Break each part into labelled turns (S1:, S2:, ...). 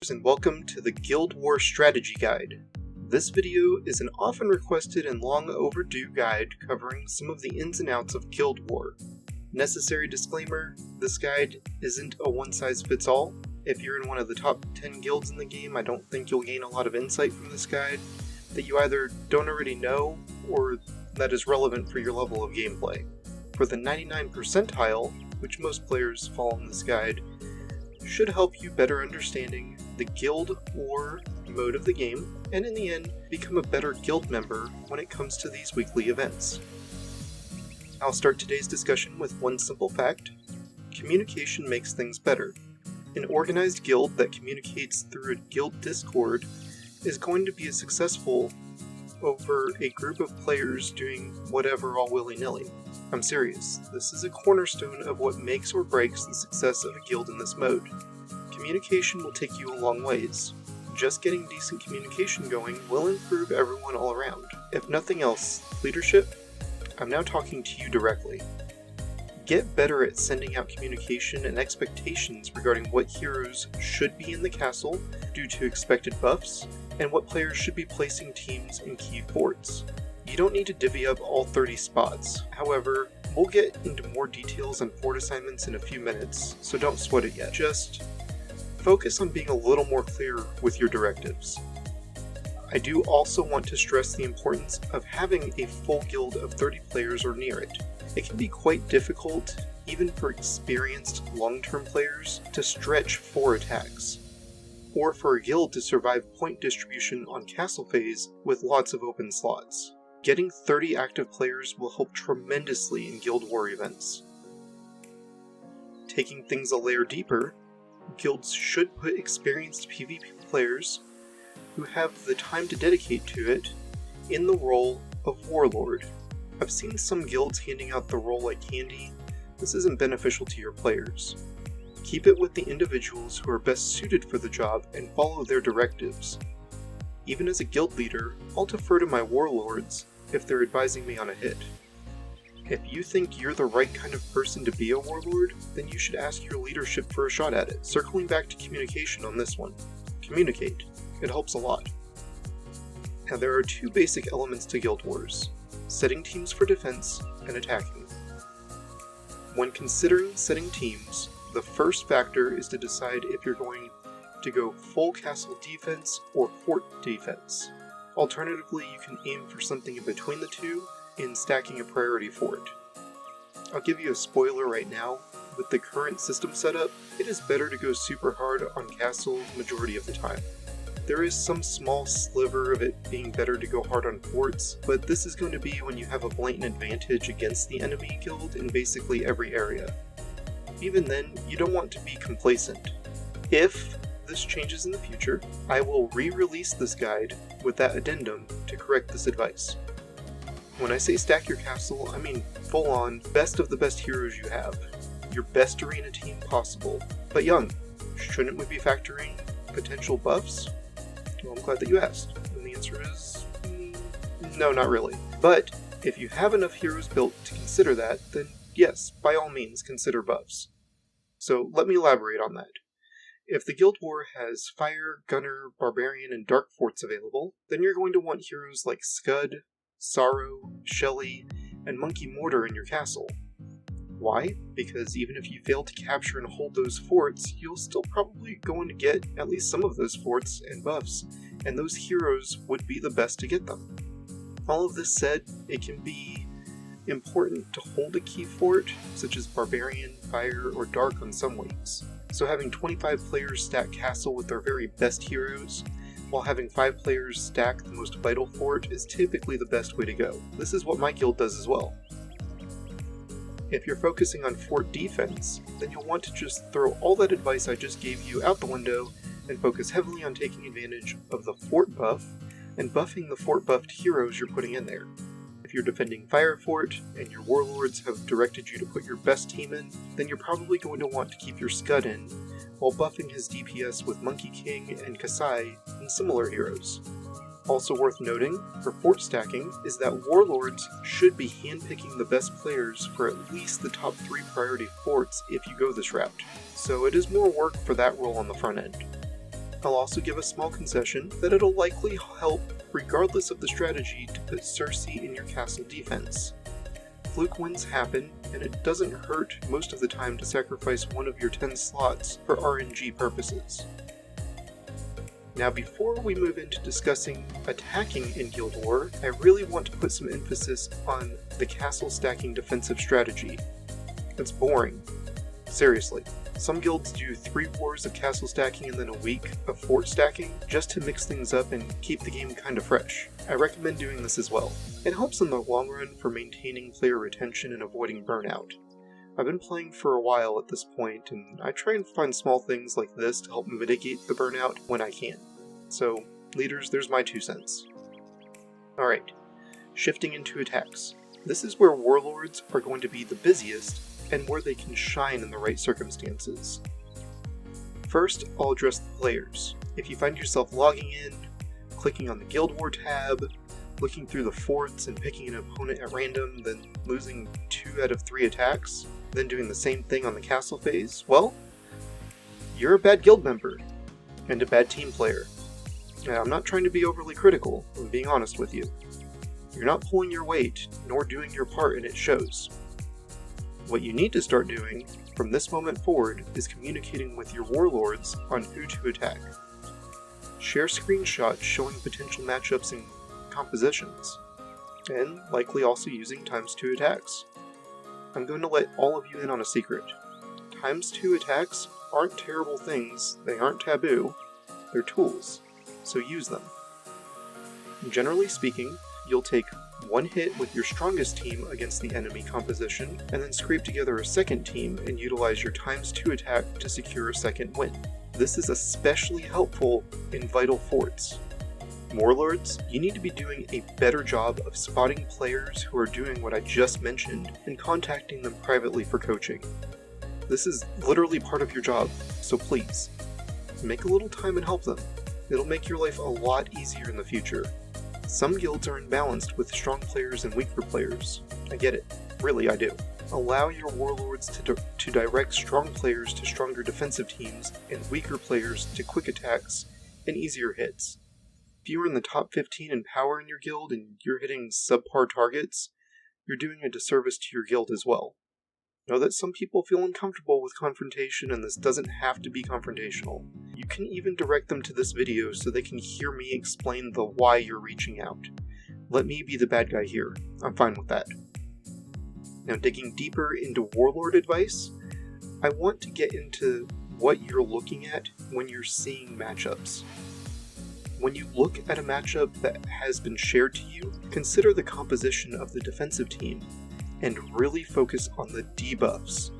S1: Debuffers, and welcome to the Guild War Strategy Guide. This video is an often requested and long overdue guide covering some of the ins and outs of Guild War. Necessary disclaimer, this guide isn't a one-size-fits-all. If you're in one of the top 10 guilds in the game, I don't think you'll gain a lot of insight from this guide that you either don't already know or that is relevant for your level of gameplay. For the 99th percentile, which most players fall in this guide, should help you better understanding the guild war mode of the game, and in the end, become a better guild member when it comes to these weekly events. I'll start today's discussion with one simple fact: communication makes things better. An organized guild that communicates through a guild Discord is going to be successful over a group of players doing whatever all willy-nilly. I'm serious, this is a cornerstone of what makes or breaks the success of a guild in this mode. Communication will take you a long ways. Just getting decent communication going will improve everyone all around. If nothing else, leadership, I'm now talking to you directly. Get better at sending out communication and expectations regarding what heroes should be in the castle due to expected buffs, and what players should be placing teams in key forts. You don't need to divvy up all 30 spots. However, we'll get into more details on fort assignments in a few minutes, so don't sweat it yet. Just focus on being a little more clear with your directives. I do also want to stress the importance of having a full guild of 30 players or near it. It can be quite difficult, even for experienced long-term players, to stretch 4 attacks, or for a guild to survive point distribution on castle phase with lots of open slots. Getting 30 active players will help tremendously in Guild War events. Taking things a layer deeper, guilds should put experienced PvP players who have the time to dedicate to it in the role of Warlord. I've seen some guilds handing out the role like candy. This isn't beneficial to your players. Keep it with the individuals who are best suited for the job and follow their directives. Even as a guild leader, I'll defer to my warlords if they're advising me on a hit. If you think you're the right kind of person to be a warlord, then you should ask your leadership for a shot at it. Circling back to communication on this one. Communicate. It helps a lot. Now there are 2 basic elements to Guild Wars: setting teams for defense and attacking. When considering setting teams, the first factor is to decide if you're going to go full castle defense or fort defense. Alternatively, you can aim for something in between the two in stacking a priority fort. I'll give you a spoiler right now. With the current system setup, it is better to go super hard on castle majority of the time. There is some small sliver of it being better to go hard on forts, but this is going to be when you have a blatant advantage against the enemy guild in basically every area. Even then, you don't want to be complacent. If this changes in the future, I will re-release this guide with that addendum to correct this advice. When I say stack your castle, I mean full on, best of the best heroes you have. Your best arena team possible. But young, shouldn't we be factoring potential buffs? Well, I'm glad that you asked. And the answer is no, not really. But if you have enough heroes built to consider that, then yes, by all means, consider buffs. So let me elaborate on that. If the Guild War has Fire, Gunner, Barbarian, and Dark forts available, then you're going to want heroes like Scud, Sorrow, Shelly, and Monkey Mortar in your castle. Why? Because even if you fail to capture and hold those forts, you'll still probably going to get at least some of those forts and buffs, and those heroes would be the best to get them. All of this said, it can be important to hold a key fort, such as Barbarian, Fire, or Dark on some weeks. So having 25 players stack castle with their very best heroes, while having 5 players stack the most vital fort is typically the best way to go. This is what my guild does as well. If you're focusing on fort defense, then you'll want to just throw all that advice I just gave you out the window and focus heavily on taking advantage of the fort buff and buffing the fort buffed heroes you're putting in there. If you're defending Fire Fort, and your warlords have directed you to put your best team in, then you're probably going to want to keep your Scud in, while buffing his DPS with Monkey King and Kasai and similar heroes. Also worth noting, for fort stacking, is that warlords should be handpicking the best players for at least the top 3 priority forts if you go this route, so it is more work for that role on the front end. I'll also give a small concession that it'll likely help, regardless of the strategy, to put Cersei in your castle defense. Fluke wins happen, and it doesn't hurt most of the time to sacrifice one of your 10 slots for RNG purposes. Now before we move into discussing attacking in Guild War, I really want to put some emphasis on the castle stacking defensive strategy. It's boring. Seriously. Some guilds do 3 wars of castle stacking and then a week of fort stacking just to mix things up and keep the game kinda fresh. I recommend doing this as well. It helps in the long run for maintaining player retention and avoiding burnout. I've been playing for a while at this point, and I try and find small things like this to help mitigate the burnout when I can. So, leaders, there's my 2 cents. Alright, shifting into attacks. This is where warlords are going to be the busiest, and where they can shine in the right circumstances. First, I'll address the players. If you find yourself logging in, clicking on the Guild War tab, looking through the forts and picking an opponent at random, then losing 2 out of 3 attacks, then doing the same thing on the castle phase, well, you're a bad guild member, and a bad team player. Now, I'm not trying to be overly critical, I'm being honest with you. You're not pulling your weight, nor doing your part, and it shows. What you need to start doing, from this moment forward, is communicating with your warlords on who to attack. Share screenshots showing potential matchups and compositions, and likely also using ×2 attacks. I'm going to let all of you in on a secret. ×2 attacks aren't terrible things, they aren't taboo, they're tools, so use them. Generally speaking, you'll take 1 hit with your strongest team against the enemy composition, and then scrape together a second team and utilize your ×2 attack to secure a second win. This is especially helpful in vital forts. Warlords, you need to be doing a better job of spotting players who are doing what I just mentioned and contacting them privately for coaching. This is literally part of your job, so please, make a little time and help them. It'll make your life a lot easier in the future. Some guilds are imbalanced with strong players and weaker players. I get it. Really, I do. Allow your warlords to direct strong players to stronger defensive teams and weaker players to quick attacks and easier hits. If you are in the top 15 in power in your guild and you're hitting subpar targets, you're doing a disservice to your guild as well. Know that some people feel uncomfortable with confrontation, and this doesn't have to be confrontational. You can even direct them to this video so they can hear me explain the why you're reaching out. Let me be the bad guy here. I'm fine with that. Now, digging deeper into warlord advice, I want to get into what you're looking at when you're seeing matchups. When you look at a matchup that has been shared to you, consider the composition of the defensive team and really focus on the debuffs.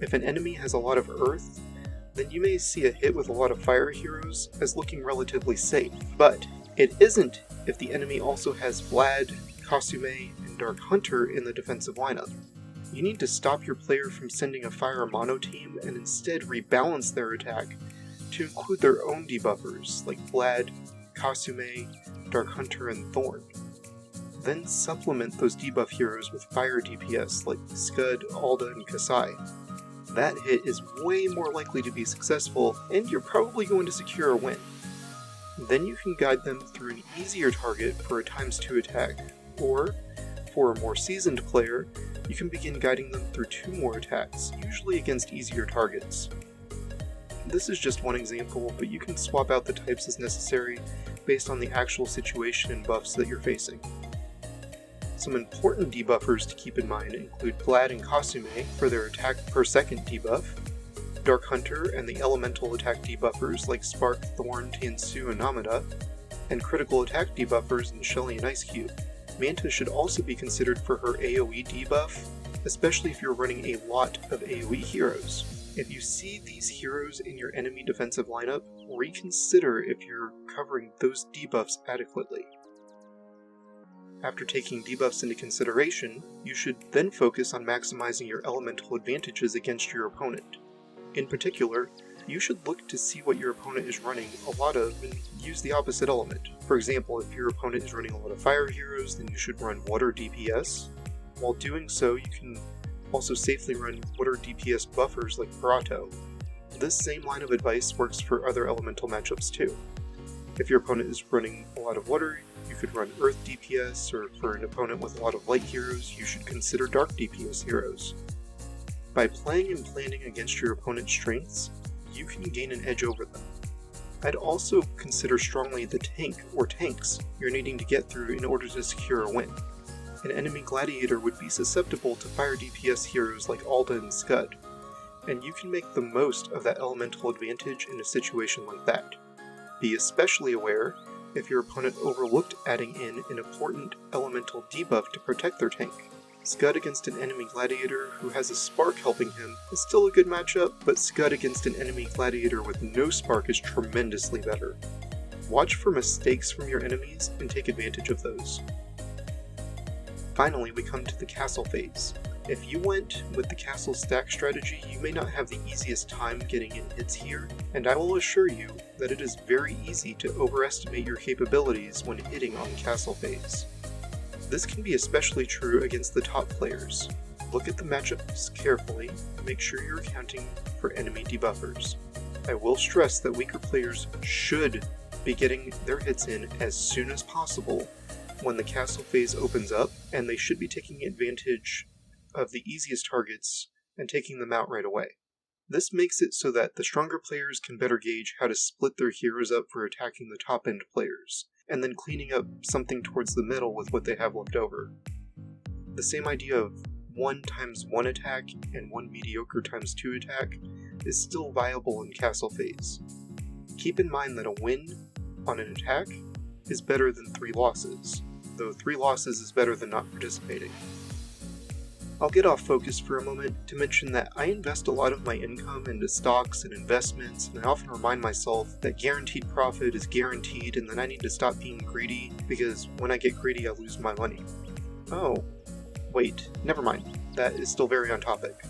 S1: If an enemy has a lot of earth, then you may see a hit with a lot of fire heroes as looking relatively safe, but it isn't if the enemy also has Vlad, Kasume, and Dark Hunter in the defensive lineup. You need to stop your player from sending a fire mono team and instead rebalance their attack to include their own debuffers like Vlad, Kasume, Dark Hunter, and Thorn. Then supplement those debuff heroes with fire DPS like Scud, Alda, and Kasai. That hit is way more likely to be successful, and you're probably going to secure a win. Then you can guide them through an easier target for a ×2 attack, or, for a more seasoned player, you can begin guiding them through 2 more attacks, usually against easier targets. This is just one example, but you can swap out the types as necessary based on the actual situation and buffs that you're facing. Some important debuffers to keep in mind include Vlad and Kasume for their attack per second debuff, Dark Hunter and the elemental attack debuffers like Spark, Thorn, Tansu, and Amida, and critical attack debuffers in Shelly and Ice Cube. Manta should also be considered for her AoE debuff, especially if you're running a lot of AoE heroes. If you see these heroes in your enemy defensive lineup, reconsider if you're covering those debuffs adequately. After taking debuffs into consideration, you should then focus on maximizing your elemental advantages against your opponent. In particular, you should look to see what your opponent is running a lot of and use the opposite element. For example, if your opponent is running a lot of fire heroes, then you should run water DPS. While doing so, you can also safely run water DPS buffers like Barato. This same line of advice works for other elemental matchups too. If your opponent is running a lot of water, you could run Earth DPS, or for an opponent with a lot of light heroes, you should consider Dark DPS heroes. By playing and planning against your opponent's strengths, you can gain an edge over them. I'd also consider strongly the tank or tanks you're needing to get through in order to secure a win. An enemy gladiator would be susceptible to fire DPS heroes like Alda and Scud, and you can make the most of that elemental advantage in a situation like that. Be especially aware if your opponent overlooked adding in an important elemental debuff to protect their tank. Scud against an enemy gladiator who has a spark helping him is still a good matchup, but Scud against an enemy gladiator with no spark is tremendously better. Watch for mistakes from your enemies and take advantage of those. Finally, we come to the castle phase. If you went with the castle stack strategy, you may not have the easiest time getting in hits here, and I will assure you that it is very easy to overestimate your capabilities when hitting on the castle phase. This can be especially true against the top players. Look at the matchups carefully and make sure you're accounting for enemy debuffers. I will stress that weaker players should be getting their hits in as soon as possible when the castle phase opens up, and they should be taking advantage of the easiest targets and taking them out right away. This makes it so that the stronger players can better gauge how to split their heroes up for attacking the top end players, and then cleaning up something towards the middle with what they have left over. The same idea of 1 times 1 attack and 1 mediocre times 2 attack is still viable in castle phase. Keep in mind that a win on an attack is better than 3 losses, though 3 losses is better than not participating. I'll get off focus for a moment to mention that I invest a lot of my income into stocks and investments, and I often remind myself that guaranteed profit is guaranteed and that I need to stop being greedy, because when I get greedy I lose my money. Oh, wait, never mind, that is still very on topic.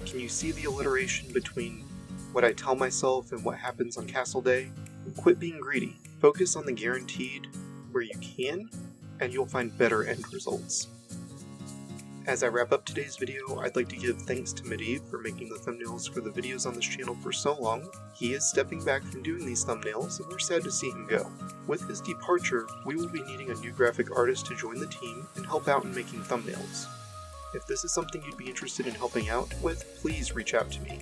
S1: Can you see the alliteration between what I tell myself and what happens on Castle Day? Quit being greedy. Focus on the guaranteed where you can, and you'll find better end results. As I wrap up today's video, I'd like to give thanks to Medivh for making the thumbnails for the videos on this channel for so long. He is stepping back from doing these thumbnails, and we're sad to see him go. With his departure, we will be needing a new graphic artist to join the team and help out in making thumbnails. If this is something you'd be interested in helping out with, please reach out to me.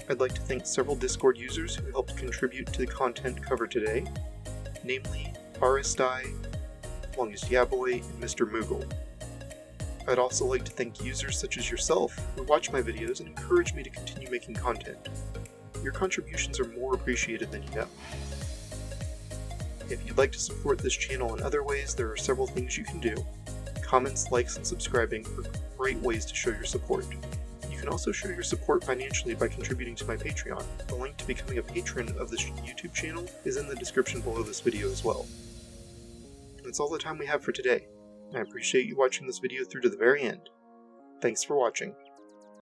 S1: I'd like to thank several Discord users who helped contribute to the content covered today, namely RSDI, Longest Yaboy, and Mr. Moogle. I'd also like to thank users such as yourself who watch my videos and encourage me to continue making content. Your contributions are more appreciated than you know. If you'd like to support this channel in other ways, there are several things you can do. Comments, likes, and subscribing are great ways to show your support. You can also show your support financially by contributing to my Patreon. The link to becoming a patron of this YouTube channel is in the description below this video as well. That's all the time we have for today. I appreciate you watching this video through to the very end. Thanks for watching.